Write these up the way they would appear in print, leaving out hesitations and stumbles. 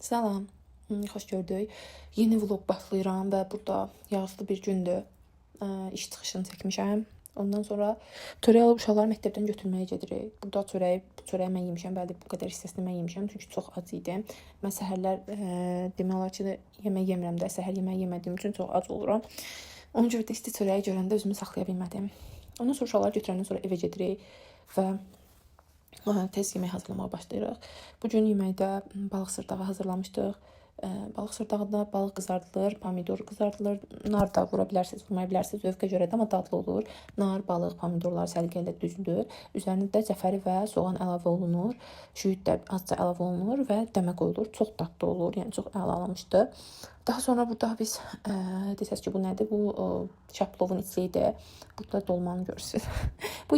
Salam, xoş gördük. Yeni vlog başlayıram və burada yağışlı bir gündür. İş çıxışını çəkmişəm. Ondan sonra çörək alıb uşaqları məktəbdən götürməyə gedirik. Burada çörəyi mən yemişəm. Bəli, bu qədər hissəsini mən yemişəm çünki çox ac idim. Mən səhərlər demək olar ki, yemək yemirəm də, səhər yeməyi yemədiyim üçün çox ac oluram. Ona görə də isti çörəyi görəndə özümü saxlaya bilmədim. Ondan sonra uşaqları götürəndən sonra evə gedirik və tez yemək hazırlamağa başlayırıq. Bu gün yeməkdə balıq sırdağı hazırlamışdıq. Balıq sırdağında balıq qızardılır, pomidor qızardılır, nar da vura bilərsiniz, vurmaya bilərsiniz, zövqə görə də, amma dadlı olur. Nar, balıq, pomidorlar səliqə ilə düzülür. Üzərinə də cəfəri və soğan əlavə olunur. Şüyüd də azca əlavə olunur və dəmə qoyulur. Çox dadlı olur, yəni çox əlamışdı. Daha sonra burada biz desəz ki, bu nədir? Bu şaplovun içidir. Burada dolmanı görürsünüz. bu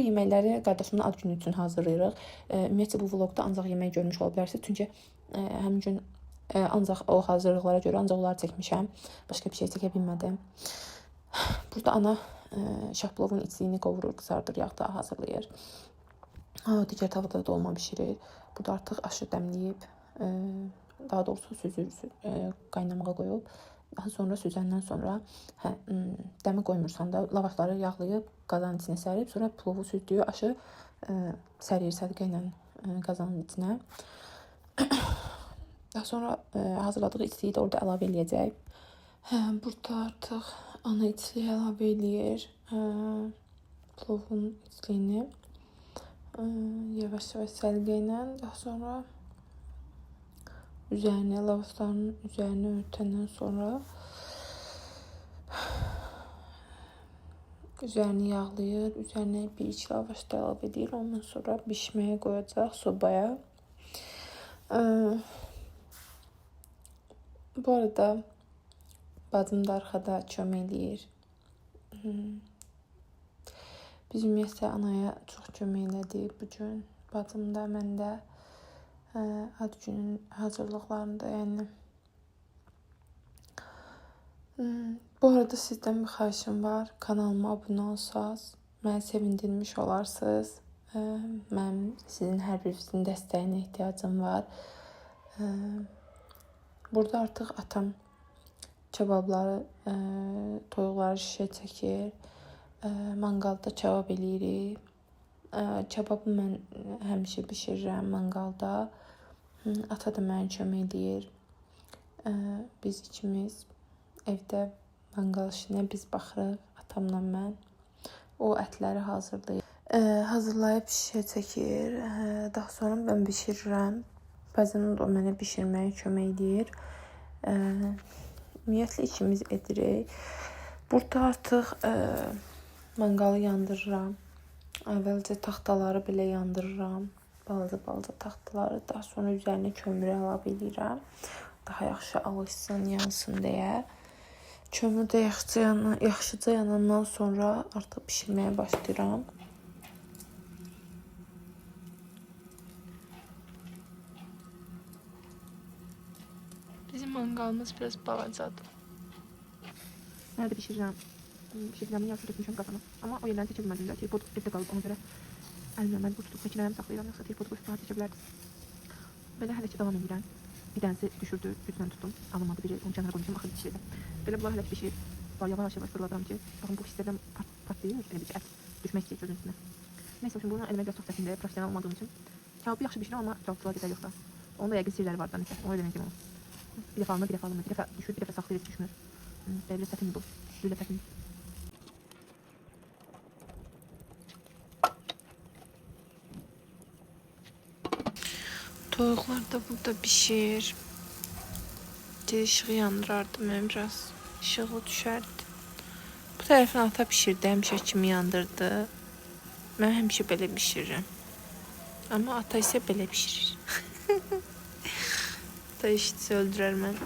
yeməkləri qardaşımın ad günü üçün hazırlayırıq. Ümumiyyətlə bu vloqda ancaq yemək görmüş ola bilərsiniz. Çünki həmin gün ancaq o hazırlıqlara görə ancaq onları çəkmişəm. Başqa bir şey çəkə bilmədim. Burada ana şaplovun içliyini qovurur, qızardır, yağda hazırlayır. Digər tavada dolma bişirir. Burada artıq aşı dəmləyib, daha doğrusu qaynamağa qoyub. Daha sonra süzəndən sonra dəmə qoymursan da lavaşları yağlayıb qazanın içinə sərib, sonra plovu süzdüyü aşı sərir səliqə ilə qazanın içinə. Daha sonra hazırladığı içliyi də orada əlavə eləyəcək. Burada artıq ana içliyi əlavə eləyir. Plovun içliyini yavaş-yavaş səliqə ilə. Daha sonra üzərinə, lavaşların üzərinə örtəndən sonra üzərini yağlayır. Üzərinə bir-iki lavaş da əlavə edir. Ondan sonra bişməyə qoyacaq sobaya. Bu arada bacım da arxada kömək eləyir. Biz ümumiyyətlə anaya çox kömək elədik bu gün. Bacım da, mən də ad günün hazırlıqlarında, yəni. Bu arada sizdən bir xahişim var. Kanalıma abunə olsaz, məni sevindirmiş olarsınız. Mənim sizin hər birinizin dəstəyinə ehtiyacım var. Burada artıq atam kebabları, toyuqları şişə çəkir. Manqalda kebab eləyirik. Kebabı mən həmişə bişirirəm manqalda. Ata da mənə kömək eləyir. Biz ikimiz evdə manqal işinə biz baxırıq, atamla mən. O ətləri hazırlayıb şişə çəkir. Daha sonra mən bişirirəm. Bəzən o mənə bişirməyə kömək eləyir. Ümumiyyətlə ikimiz edirik. Burada artıq manqalı yandırıram. Əvvəlcə taxtaları belə yandırıram. Balaca taxtaları. Daha sonra üzərinə kömürü əlavə edirəm. Daha yaxşı alışsın, yansın deyə. Kömür də yaxşıca yanandan sonra artıq bişirməyə başlayıram. Bizim manqalımız biraz balacadır. Nerede bişireceğim? Bişireceğimin yarısı dökmüşəm qazana. Amma o yerləri çəkə bilmədim də. Tripod evdə qalıb, ona görə əlimlə məcbur tutub çəkinərəm, saxlayıram. Yoxsa tripodu qoyub çəkə belə hələ ki davam edirəm. Bir dənəsi düşürdü, güclə tutdum. Alınmadı biri, onu kənara qoymuşam, axırı bişirdim. Belə bunlar hələ ki bişir. Yavaş-yavaş fırladıram ki, baxın bu hissədən partlayır, elə bir ki, ət düşmək istəyir sözün üstünə. Neysə, şimdi bunu eləmək biraz çox çətindir, profesional olmadığım üçün. Kebabı yaxşı bişirir, amma kebabçılar qədər yoxsa. Onun da yəqin sirləri var da, neysə, onu deməyəcəm onu. Bir dəfə alınır, bir dəfə alınmır, bir dəfə düşür, bir dəfə saxlayır, heç düşmür. Belə çətin bu, belə çətin. Toyuqlar da burada pişir. İşığı yandırardım mən biraz. İşığı düşərdi. Bu tərəfini ata pişirdi, həmişə kimi yandırdı. Mən həmişə belə pişirirəm. Amma ata isə belə pişirir. Da işçisi öldürər mən.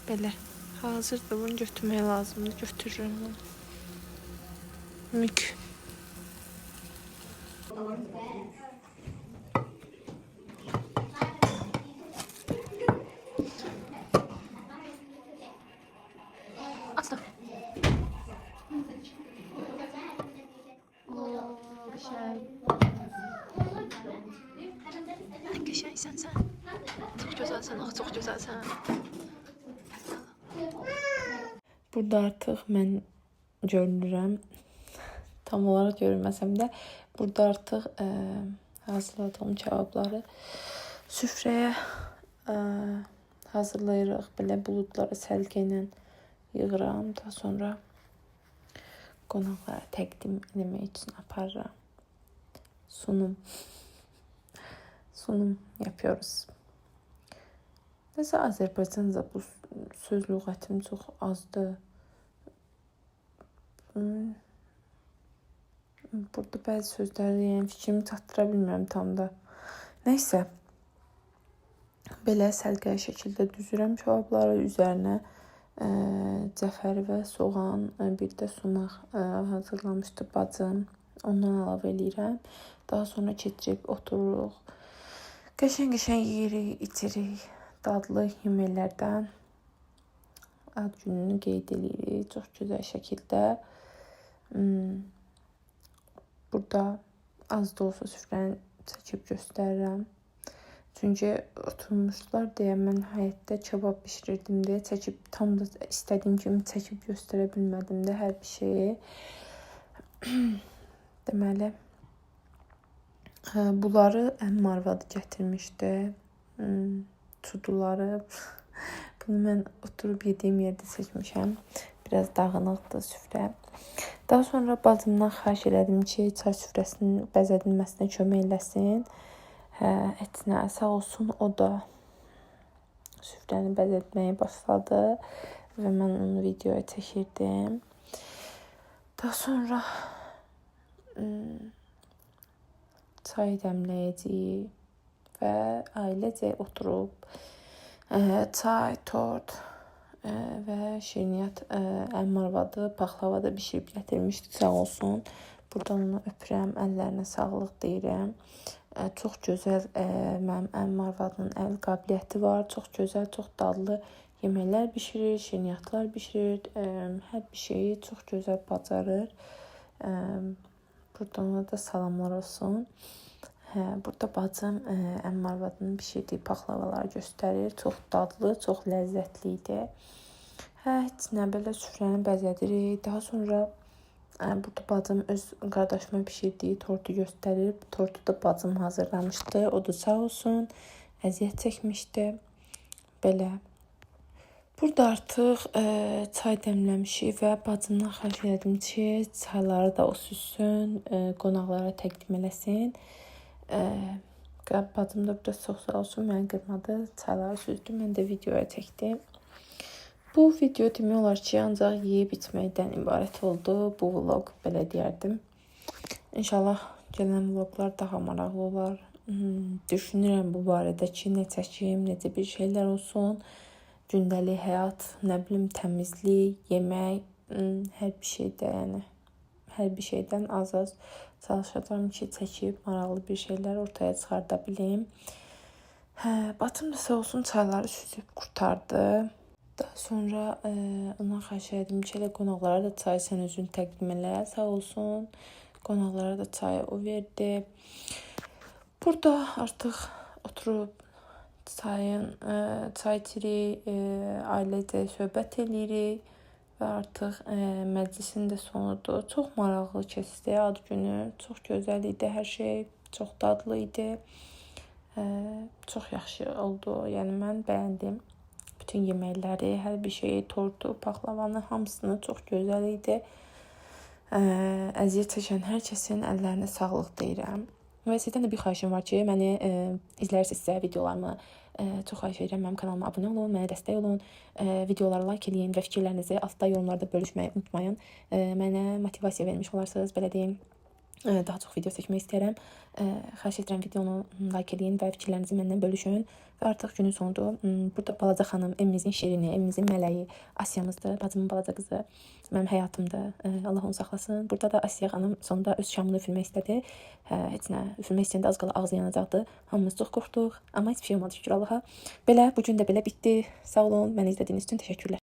Belə. Hazırdır, bunu götürmək lazımdır. Götürürəm bunu. Mük. Asla. Bir şey. Hangi şeysən sen? Çox gözəlsən, ax, çox gözəlsən. Burada artıq mən görünürəm. Tam olaraq görünməsəm də burada artıq hazırladığım kebabları süfrəyə hazırlayırıq. Belə buludları səlqə ilə yığıram. Daha sonra qonaqlara təqdim etmək üçün aparıram. Sunum yapıyoruz. Nəsə Azərbaycanca bu söz lüğətim çox azdır. Burada bəzi sözləri fikrimi çatdıra bilmirəm tam da. Nəysə. Belə səlqə şəkildə düzürəm kebabları, üzərinə cəfər və soğan, bir də sumaq hazırlamışdı bacım. Ondan əlavə eləyirəm. Daha sonra keçib otururuq. Qəşəng yeyirik, içirik. Dadlı yeməklərdən ad gününü qeyd edirik çox gözəl şəkildə. Burada az da olsa süfrəni çəkib göstərirəm. Çünki oturmuşlar deyə mən həyətdə kebab bişirirdim deyə çəkib tam da istədiyim kimi çəkib göstərə bilmədim də hər bir şeyi. Deməli, bunları əmim arvadı gətirmişdi. Çuduları. Bunu mən oturub yediyim yerdə çəkmişəm. Biraz dağınıqdır süfrə. Daha sonra bacımdan xahiş elədim ki, çay süfrəsinin bəzədilməsinə kömək eləsin. Etinə sağ olsun, o da süfrəni bəzətməyə başladı və mən onu videoya çəkirdim. Daha sonra çay dəmləyəcəyik və ailecə oturub çay, tort və şirniyyat əmim arvadı paxlava da bişirib gətirmişdi, sağ olsun. Buradan onu öpürəm, əllərinə sağlıq deyirəm. Çox gözəl mənim əmim arvadının əl qabiliyyəti var. Çox gözəl, çox dadlı yeməklər bişirir, şirniyyatlar bişirir. Hər bir şeyi çox gözəl bacarır. Buradan ona da salamlar olsun. Burada bacım əmim arvadının bişirdiyi paxlavaları göstərir. Çox dadlı, çox ləzzətli idi. Heç nə belə süfrəni bəzədirik. Daha sonra burada bacım öz qardaşıma bişirdiyi tortu göstərir. Tortu da bacım hazırlamışdı. O da sağ olsun, əziyyət çəkmişdi. Belə. Burada artıq çay dəmləmişik və bacımdan xahiş elədim ki, çayları da o süzsün, qonaqlara təqdim eləsin. Bacım da burada çox sağ olsun, məni qırmadı, çayları süzdü, mən də videoya çəkdim. Bu video demək olar ki, ancaq yeyib içməkdən ibarət oldu. Bu vlog belə deyərdim. İnşallah gələn vloglar daha maraqlı olar. Düşünürəm bu barədə ki, nə çəkim, necə bir şeylər olsun. Gündəlik həyat, nə bilim, təmizlik, yemək, hər bir şeydə, yəni hər bir şeydən az çalışacağam ki, çəkib maraqlı bir şeylər ortaya çıxarda bilim. Bacım da sağ olsun çayları süzüb qurtardı. Daha sonra ona xahiş elədim ki, elə qonaqlara da çay sən özün təqdim elə, sağ olsun. Qonaqlara da çayı o verdi. Burada artıq oturub çay içirik, ailecə söhbət eləyirik və artıq məclisin də sonudur. Çox maraqlı keçdi ad günü, çox gözəl idi hər şey, çox dadlı idi. Çox yaxşı oldu, yəni mən bəyəndim. Bütün yeməkləri, hər bir şeyi, tortu, paxlavanı, hamısını çox gözəl idi. Əziyyət çəkən hər kəsin əllərinə sağlıq deyirəm. Və sizdən də bir xahişim var ki, məni izlərsinizsə videolarımı çox xahiş edirəm, mənim kanalıma abunə olun, mənə dəstək olun, videoları like eləyin və fikirlərinizi altda yorumlarda bölüşməyi unutmayın. Mənə motivasiya vermiş olarsınız, belə deyim. Daha çox video çəkmək istəyirəm. Xahiş edirəm videonu like eləyin və fikirlərinizi məndən bölüşün. Və artıq günün sonudur. Burada balaca xanım, evimizin şirini, evimizin mələyi, Asiyamızdır, bacımın balaca qızı, mənim həyatımdır. Allah onu saxlasın. Burada da Asiya xanım sonunda öz şamını üfürmək istədi. Heç nə, üfürmək istəyəndə az qala ağzı yanacaqdı. Hamımız çox qorxduq, amma heç bir şey olmadı, şükür Allaha. Belə, bugün də belə bitdi. Sağ olun, məni izlədiyiniz üçün təşəkkürlər.